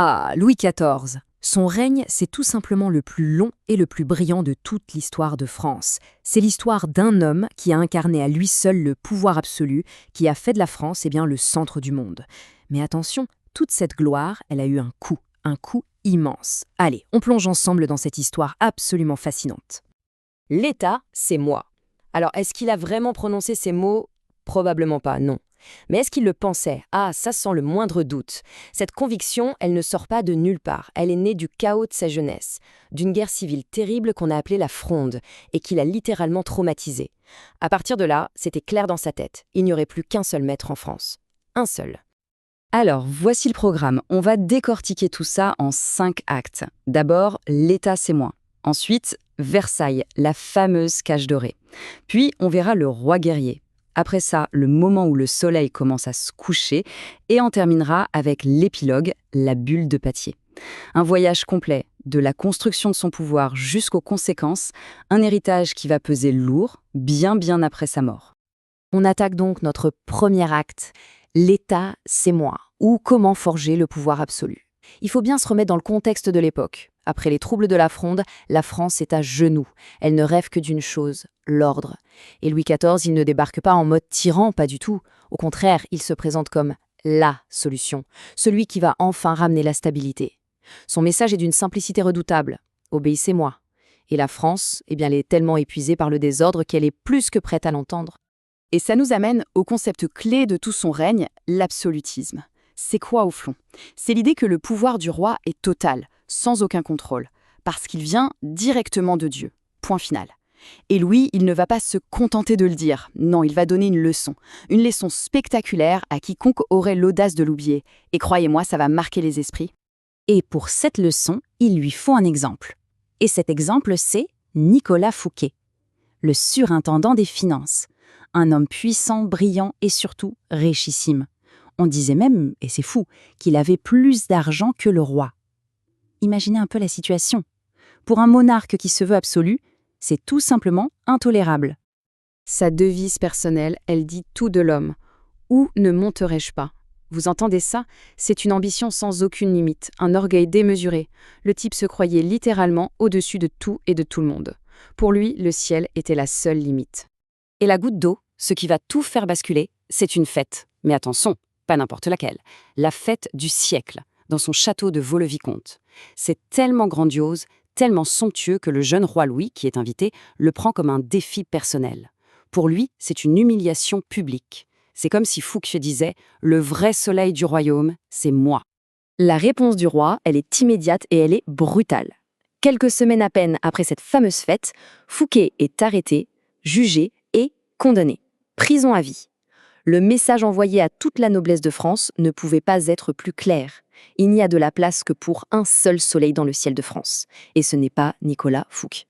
Ah, Louis XIV. Son règne, c'est tout simplement le plus long et le plus brillant de toute l'histoire de France. C'est l'histoire d'un homme qui a incarné à lui seul le pouvoir absolu, qui a fait de la France le centre du monde. Mais attention, toute cette gloire, elle a eu un coup immense. Allez, on plonge ensemble dans cette histoire absolument fascinante. L'État, c'est moi. Alors, est-ce qu'il a vraiment prononcé ces mots? Probablement pas, non. Mais est-ce qu'il le pensait? Ah, ça sans le moindre doute. Cette conviction, elle ne sort pas de nulle part. Elle est née du chaos de sa jeunesse, d'une guerre civile terrible qu'on a appelée la Fronde, et qui l'a littéralement traumatisé. À partir de là, c'était clair dans sa tête. Il n'y aurait plus qu'un seul maître en France. Un seul. Alors, voici le programme. On va décortiquer tout ça en 5 actes. D'abord, l'État, c'est moi. Ensuite, Versailles, la fameuse cage dorée. Puis, on verra le roi guerrier. Après ça, le moment où le soleil commence à se coucher, et on terminera avec l'épilogue, la bulle de Patier. Un voyage complet, de la construction de son pouvoir jusqu'aux conséquences, un héritage qui va peser lourd, bien après sa mort. On attaque donc notre premier acte. L'État, c'est moi, ou comment forger le pouvoir absolu. Il faut bien se remettre dans le contexte de l'époque. Après les troubles de la Fronde, la France est à genoux. Elle ne rêve que d'une chose, l'ordre. Et Louis XIV, il ne débarque pas en mode tyran, pas du tout. Au contraire, il se présente comme la solution, celui qui va enfin ramener la stabilité. Son message est d'une simplicité redoutable. Obéissez-moi. Et la France, elle est tellement épuisée par le désordre qu'elle est plus que prête à l'entendre. Et ça nous amène au concept clé de tout son règne, l'absolutisme. C'est quoi au fond? C'est l'idée que le pouvoir du roi est total, sans aucun contrôle, parce qu'il vient directement de Dieu. Point final. Et Louis, il ne va pas se contenter de le dire. Non, il va donner une leçon spectaculaire à quiconque aurait l'audace de l'oublier. Et croyez-moi, ça va marquer les esprits. Et pour cette leçon, il lui faut un exemple. Et cet exemple, c'est Nicolas Fouquet, le surintendant des finances. Un homme puissant, brillant et surtout richissime. On disait même, et c'est fou, qu'il avait plus d'argent que le roi. Imaginez un peu la situation. Pour un monarque qui se veut absolu, c'est tout simplement intolérable. Sa devise personnelle, elle dit tout de l'homme. Où ne monterai-je pas? Vous entendez ça? C'est une ambition sans aucune limite, un orgueil démesuré. Le type se croyait littéralement au-dessus de tout et de tout le monde. Pour lui, le ciel était la seule limite. Et la goutte d'eau, ce qui va tout faire basculer, c'est une fête. Mais attention, pas n'importe laquelle. La fête du siècle, dans son château de Vaux-le-Vicomte. C'est tellement grandiose, tellement somptueux que le jeune roi Louis, qui est invité, le prend comme un défi personnel. Pour lui, c'est une humiliation publique. C'est comme si Fouquet disait « Le vrai soleil du royaume, c'est moi ». La réponse du roi, elle est immédiate et elle est brutale. Quelques semaines à peine après cette fameuse fête, Fouquet est arrêté, jugé et condamné. Prison à vie. Le message envoyé à toute la noblesse de France ne pouvait pas être plus clair. Il n'y a de la place que pour un seul soleil dans le ciel de France. Et ce n'est pas Nicolas Fouquet.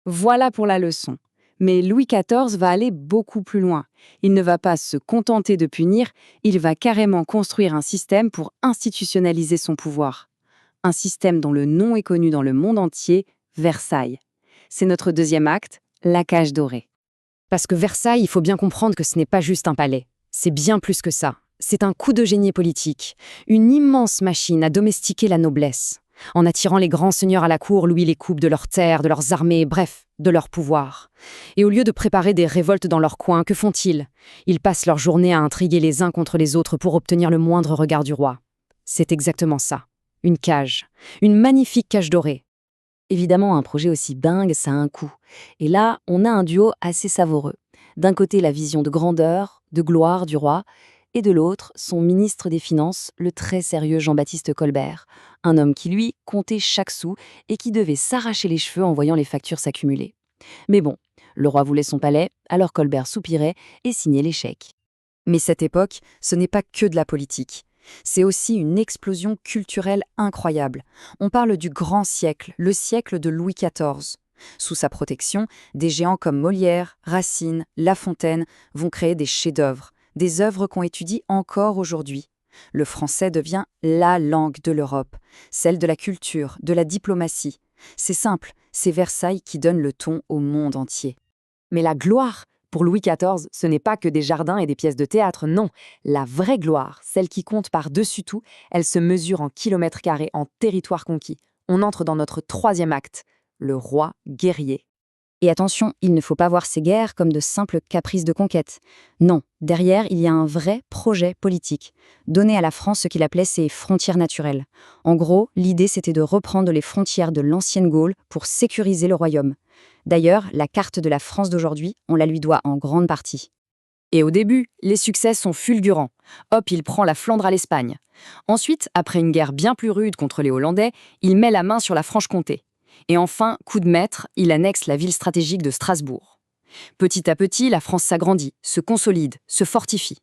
Voilà pour la leçon. Mais Louis XIV va aller beaucoup plus loin. Il ne va pas se contenter de punir, il va carrément construire un système pour institutionnaliser son pouvoir. Un système dont le nom est connu dans le monde entier, Versailles. C'est notre deuxième acte, la cage dorée. Parce que Versailles, il faut bien comprendre que ce n'est pas juste un palais. C'est bien plus que ça. C'est un coup de génie politique, une immense machine à domestiquer la noblesse. En attirant les grands seigneurs à la cour, Louis les coupe de leurs terres, de leurs armées, bref, de leur pouvoir. Et au lieu de préparer des révoltes dans leur coin, que font-ils? Ils passent leur journée à intriguer les uns contre les autres pour obtenir le moindre regard du roi. C'est exactement ça. Une cage. Une magnifique cage dorée. Évidemment, un projet aussi dingue, ça a un coût. Et là, on a un duo assez savoureux. D'un côté, la vision de grandeur, de gloire du roi, et de l'autre, son ministre des Finances, le très sérieux Jean-Baptiste Colbert, un homme qui, lui, comptait chaque sou et qui devait s'arracher les cheveux en voyant les factures s'accumuler. Mais bon, le roi voulait son palais, alors Colbert soupirait et signait les chèques. Mais cette époque, ce n'est pas que de la politique. C'est aussi une explosion culturelle incroyable. On parle du grand siècle, le siècle de Louis XIV. Sous sa protection, des géants comme Molière, Racine, La Fontaine vont créer des chefs-d'œuvre, des œuvres qu'on étudie encore aujourd'hui. Le français devient la langue de l'Europe, celle de la culture, de la diplomatie. C'est simple, c'est Versailles qui donne le ton au monde entier. Mais la gloire, Pour Louis XIV, ce n'est pas que des jardins et des pièces de théâtre, non. La vraie gloire, celle qui compte par-dessus tout, elle se mesure en kilomètres carrés, en territoire conquis. On entre dans notre troisième acte, le roi guerrier. Et attention, il ne faut pas voir ces guerres comme de simples caprices de conquête. Non, derrière, il y a un vrai projet politique, donner à la France ce qu'il appelait ses frontières naturelles. En gros, l'idée c'était de reprendre les frontières de l'ancienne Gaule pour sécuriser le royaume. D'ailleurs, la carte de la France d'aujourd'hui, on la lui doit en grande partie. Et au début, les succès sont fulgurants. Hop, il prend la Flandre à l'Espagne. Ensuite, après une guerre bien plus rude contre les Hollandais, il met la main sur la Franche-Comté. Et enfin, coup de maître, il annexe la ville stratégique de Strasbourg. Petit à petit, la France s'agrandit, se consolide, se fortifie.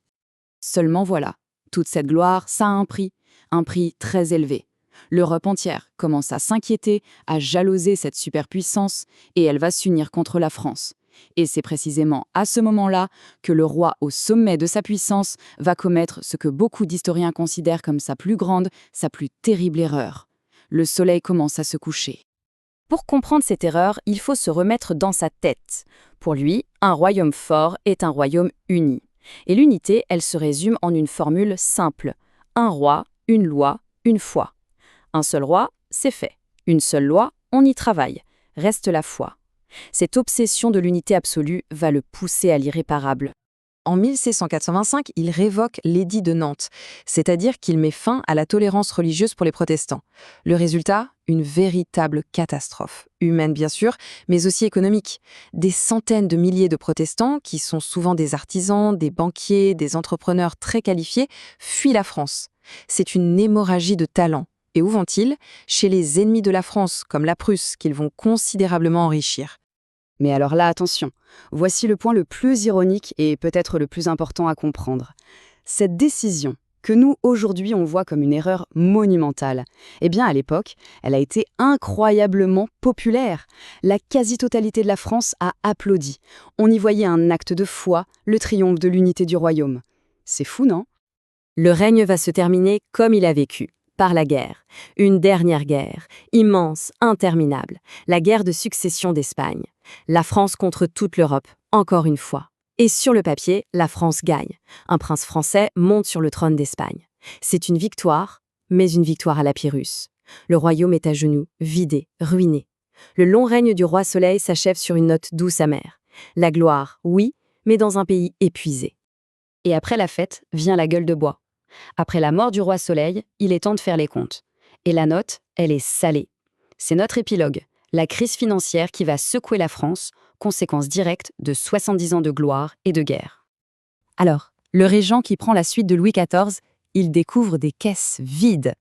Seulement voilà, toute cette gloire, ça a un prix très élevé. L'Europe entière commence à s'inquiéter, à jalouser cette superpuissance, et elle va s'unir contre la France. Et c'est précisément à ce moment-là que le roi, au sommet de sa puissance, va commettre ce que beaucoup d'historiens considèrent comme sa plus grande, sa plus terrible erreur. Le soleil commence à se coucher. Pour comprendre cette erreur, il faut se remettre dans sa tête. Pour lui, un royaume fort est un royaume uni. Et l'unité, elle se résume en une formule simple. Un roi, une loi, une foi. Un seul roi, c'est fait. Une seule loi, on y travaille. Reste la foi. Cette obsession de l'unité absolue va le pousser à l'irréparable. En 1685, il révoque l'édit de Nantes, c'est-à-dire qu'il met fin à la tolérance religieuse pour les protestants. Le résultat, une véritable catastrophe, humaine bien sûr, mais aussi économique. Des centaines de milliers de protestants, qui sont souvent des artisans, des banquiers, des entrepreneurs très qualifiés, fuient la France. C'est une hémorragie de talents. Et où vont-ils? Chez les ennemis de la France, comme la Prusse, qu'ils vont considérablement enrichir. Mais alors là, attention, voici le point le plus ironique et peut-être le plus important à comprendre. Cette décision, que nous, aujourd'hui, on voit comme une erreur monumentale, eh bien, à l'époque, elle a été incroyablement populaire. La quasi-totalité de la France a applaudi. On y voyait un acte de foi, le triomphe de l'unité du royaume. C'est fou, non? Le règne va se terminer comme il a vécu, par la guerre. Une dernière guerre, immense, interminable, la guerre de succession d'Espagne. La France contre toute l'Europe, encore une fois. Et sur le papier, la France gagne. Un prince français monte sur le trône d'Espagne. C'est une victoire, mais une victoire à la Pyrrhus. Le royaume est à genoux, vidé, ruiné. Le long règne du roi Soleil s'achève sur une note douce amère. La gloire, oui, mais dans un pays épuisé. Et après la fête, vient la gueule de bois. Après la mort du roi Soleil, il est temps de faire les comptes. Et la note, elle est salée. C'est notre épilogue, la crise financière qui va secouer la France, conséquence directe de 70 ans de gloire et de guerre. Alors, le régent qui prend la suite de Louis XIV, il découvre des caisses vides.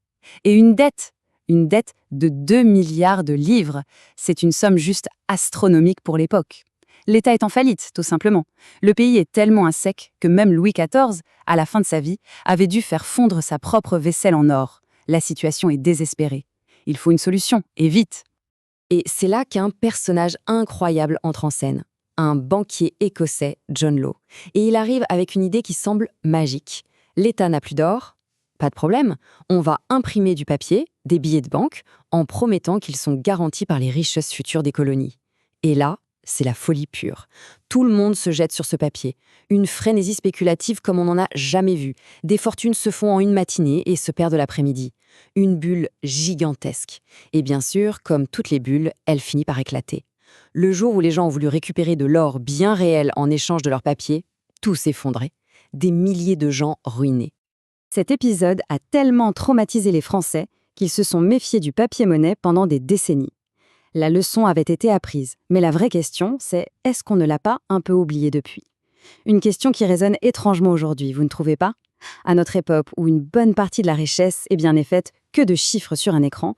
Et une dette de 2 milliards de livres. C'est une somme juste astronomique pour l'époque. L'État est en faillite, tout simplement. Le pays est tellement à sec que même Louis XIV, à la fin de sa vie, avait dû faire fondre sa propre vaisselle en or. La situation est désespérée. Il faut une solution, et vite. Et c'est là qu'un personnage incroyable entre en scène. Un banquier écossais, John Law. Et il arrive avec une idée qui semble magique. L'État n'a plus d'or? Pas de problème. On va imprimer du papier, des billets de banque, en promettant qu'ils sont garantis par les richesses futures des colonies. Et là, c'est la folie pure. Tout le monde se jette sur ce papier. Une frénésie spéculative comme on n'en a jamais vu. Des fortunes se font en une matinée et se perdent l'après-midi. Une bulle gigantesque. Et bien sûr, comme toutes les bulles, elle finit par éclater. Le jour où les gens ont voulu récupérer de l'or bien réel en échange de leur papier, tout s'effondrait. Des milliers de gens ruinés. Cet épisode a tellement traumatisé les Français qu'ils se sont méfiés du papier-monnaie pendant des décennies. La leçon avait été apprise, mais la vraie question, c'est est-ce qu'on ne l'a pas un peu oublié depuis? Une question qui résonne étrangement aujourd'hui, vous ne trouvez pas? À notre époque, où une bonne partie de la richesse est faite que de chiffres sur un écran,